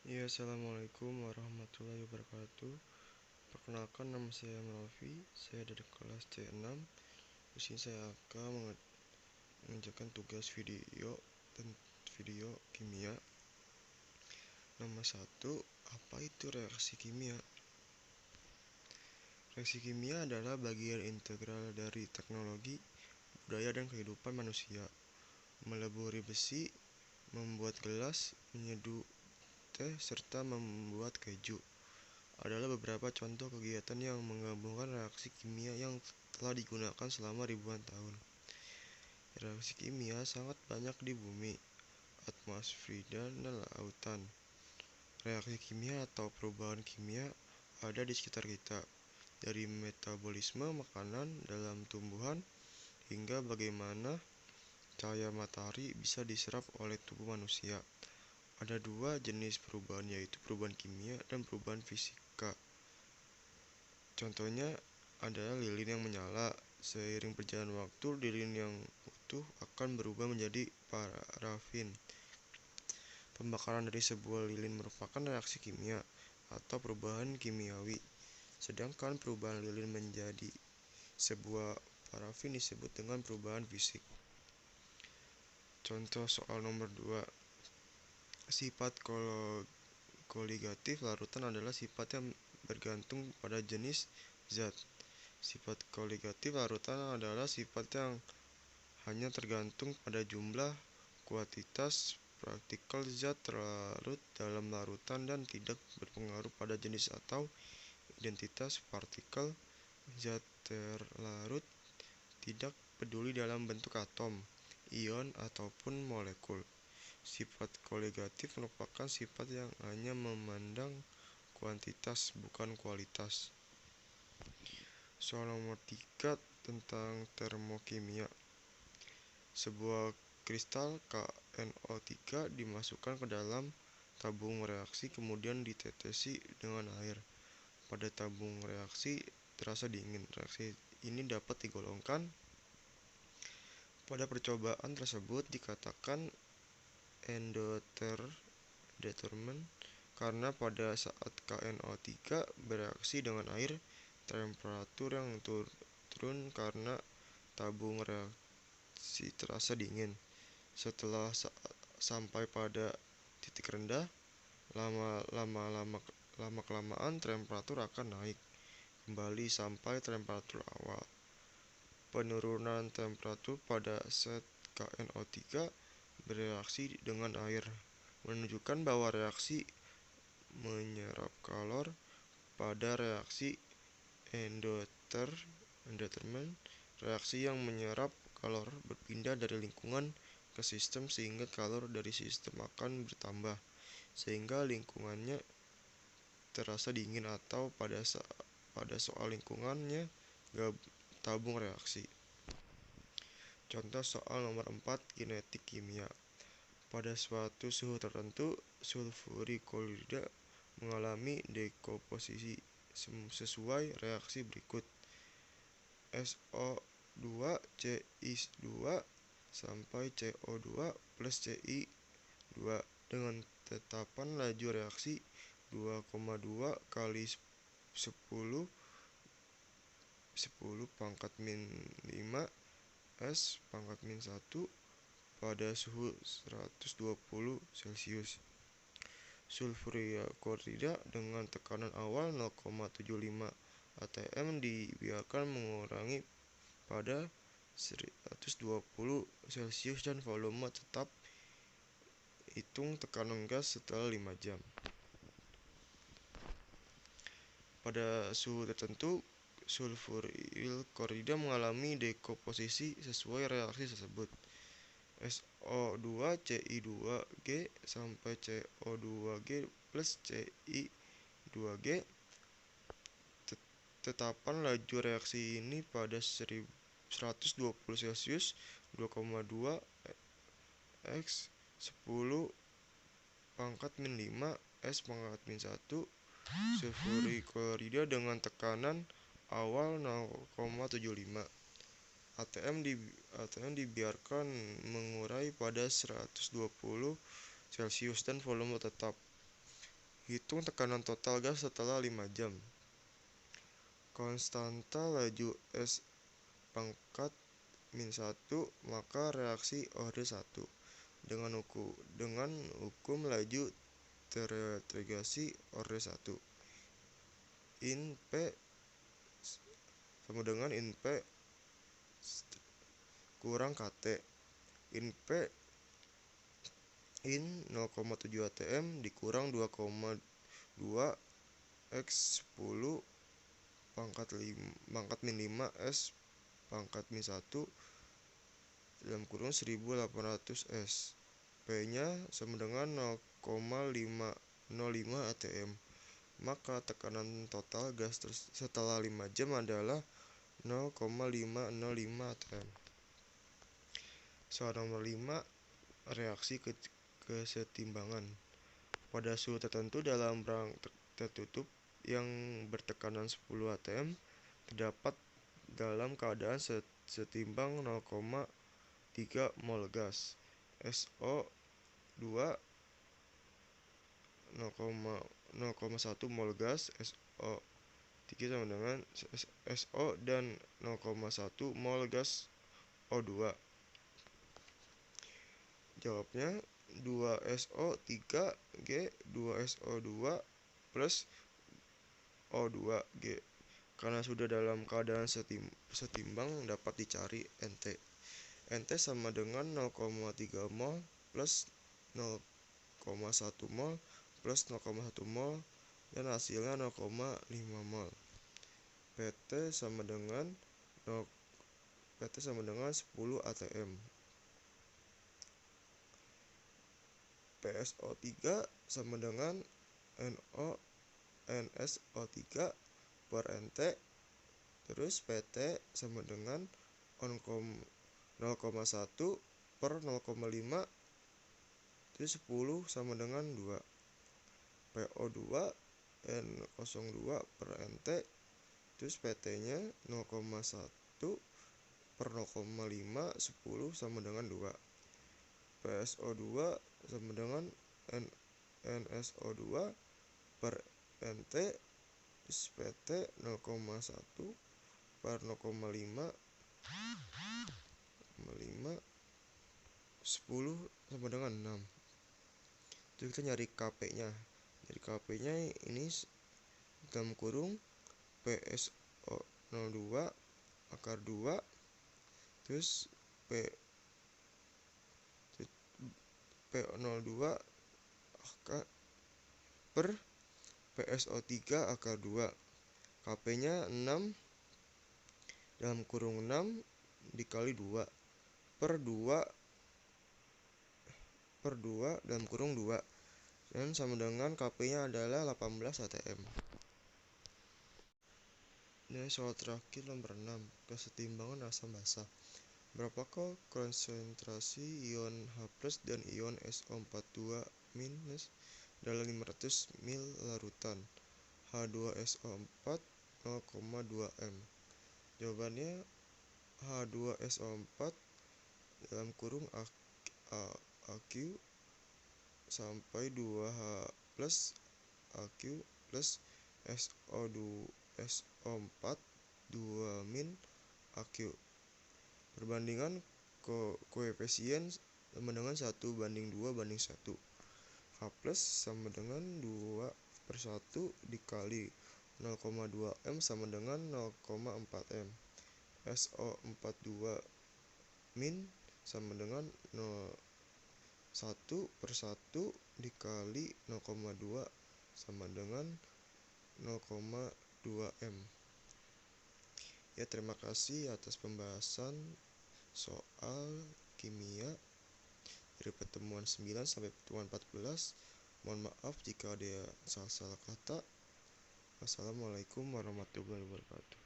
Ya, assalamualaikum warahmatullahi wabarakatuh. Perkenalkan, nama saya Melvi. Saya dari kelas C6. Di sini saya akan mengerjakan tugas video kimia. Nomor 1, apa itu reaksi kimia? Reaksi kimia adalah bagian integral dari teknologi, budaya, dan kehidupan manusia. Meleburi besi, membuat gelas, menyeduh teh, serta membuat keju adalah beberapa contoh kegiatan yang menggabungkan reaksi kimia yang telah digunakan selama ribuan tahun. Reaksi kimia sangat banyak di bumi, atmosfer, dan lautan. Reaksi kimia atau perubahan kimia ada di sekitar kita, dari metabolisme makanan dalam tumbuhan hingga bagaimana cahaya matahari bisa diserap oleh tubuh manusia. Ada dua jenis perubahan, yaitu perubahan kimia dan perubahan fisika. Contohnya adalah lilin yang menyala. Seiring berjalan waktu, lilin yang utuh akan berubah menjadi parafin. Pembakaran dari sebuah lilin merupakan reaksi kimia atau perubahan kimiawi. Sedangkan perubahan lilin menjadi sebuah parafin disebut dengan perubahan fisik. Contoh soal nomor 2. Sifat koligatif larutan adalah sifat yang bergantung pada jenis zat. Sifat koligatif larutan adalah sifat yang hanya tergantung pada jumlah kuantitas partikel zat terlarut dalam larutan dan tidak berpengaruh pada jenis atau identitas partikel zat terlarut, tidak peduli dalam bentuk atom, ion, ataupun molekul. Sifat koligatif merupakan sifat yang hanya memandang kuantitas, bukan kualitas. Soal nomor 3 tentang termokimia. Sebuah kristal KNO3 dimasukkan ke dalam tabung reaksi, kemudian ditetesi dengan air. Pada tabung reaksi terasa dingin. Reaksi ini dapat digolongkan. Pada percobaan tersebut dikatakan endotermen karena pada saat KNO3 bereaksi dengan air, temperatur yang turun karena tabung reaksi terasa dingin. Setelah sampai pada titik rendah, lama-kelamaan temperatur akan naik kembali sampai temperatur awal. Penurunan temperatur pada saat KNO3 bereaksi dengan air menunjukkan bahwa reaksi menyerap kalor. Pada reaksi endotermen, reaksi yang menyerap kalor berpindah dari lingkungan ke sistem sehingga kalor dari sistem akan bertambah sehingga lingkungannya terasa dingin, atau pada soal lingkungannya tabung reaksi. Contoh soal nomor 4 kinetik kimia. Pada suatu suhu tertentu, sulfuriklorida mengalami dekomposisi sesuai reaksi berikut. SO2 CI2 sampai CO2 plus CI2 dengan tetapan laju reaksi 2,2 kali 10 pangkat min 5 S pangkat min 1 pada suhu 120 Celcius. Sulfuriklorida dengan tekanan awal 0,75 atm dibiarkan mengurangi pada 120 Celcius dan volume tetap. Hitung tekanan gas setelah 5 jam. Pada suhu tertentu, sulfuriklorida mengalami dekomposisi sesuai reaksi tersebut. SO2 CI2G sampai CO2G plus CI2G. Tetapan laju reaksi ini pada 120 Celcius 2,2 X 10 pangkat min 5 S pangkat min 1 sulfuriklorida dengan tekanan awal 0,75 atm dibiarkan mengurai pada 120 Celcius dan volume tetap. Hitung tekanan total gas setelah 5 jam. Konstanta laju S pangkat min 1, maka reaksi OD1 dengan hukum laju teragregasi OD1. In P sama dengan in P kurang KT. In P in 0,7 atm dikurang 2,2 X 10 pangkat min 5 S pangkat min 1 dalam kurung 1800 S. P nya sama dengan 0,505 atm. Maka tekanan total gas setelah 5 jam adalah 0,505 atm. Soal nomor 5, reaksi kesetimbangan. Pada suhu tertentu dalam rang tertutup yang bertekanan 10 atm terdapat dalam keadaan setimbang 0,3 mol gas. SO2 0,1 mol gas, SO3 sama dengan SO dan 0,1 mol gas O2. Jawabnya 2SO3G 2SO2 plus O2G. Karena sudah dalam keadaan setimbang dapat dicari NT. NT sama dengan 0,3 mol plus 0,1 mol plus 0,1 mol dan hasilnya 0,5 mol. PT sama dengan 10 atm. PSO3 sama dengan NSO3 per NT. Terus PT sama dengan 0,1 per 0,5. Terus 10 sama dengan 2. PO2 N02 per NT. Terus PT nya 0,1 per 0,5 10 sama dengan 2. PSO2 sama dengan NSO2 per NT. Terus PT 0,1 per 0,5 10 sama dengan 6. Terus kita nyari KP nya. Jadi KP nya ini dalam kurung PSO02 akar 2 terus P02 akar per PSO3 akar 2. KP nya 6 dalam kurung 6 dikali 2 per 2 dalam kurung 2 dan sama dengan KP nya adalah 18 atm. Ini soal terakhir nomor 6, kesetimbangan asam basa. Berapakah konsentrasi ion H+ dan ion SO42- dalam 500 ml larutan H2SO4 0,2 m. Jawabannya H2SO4 dalam kurung AQ sampai 2H+ AQ plus SO4 2- AQ. Perbandingan koefisien sama dengan 1:2:1. H+ sama dengan 2/1 dikali 0,2 m sama dengan 0,4 m. SO42- sama dengan 1/1 dikali 0,2 sama dengan 0,2 m. Ya, terima kasih atas pembahasan soal kimia dari pertemuan 9 sampai pertemuan 14. Mohon maaf jika ada salah-salah kata. Wassalamualaikum warahmatullahi wabarakatuh.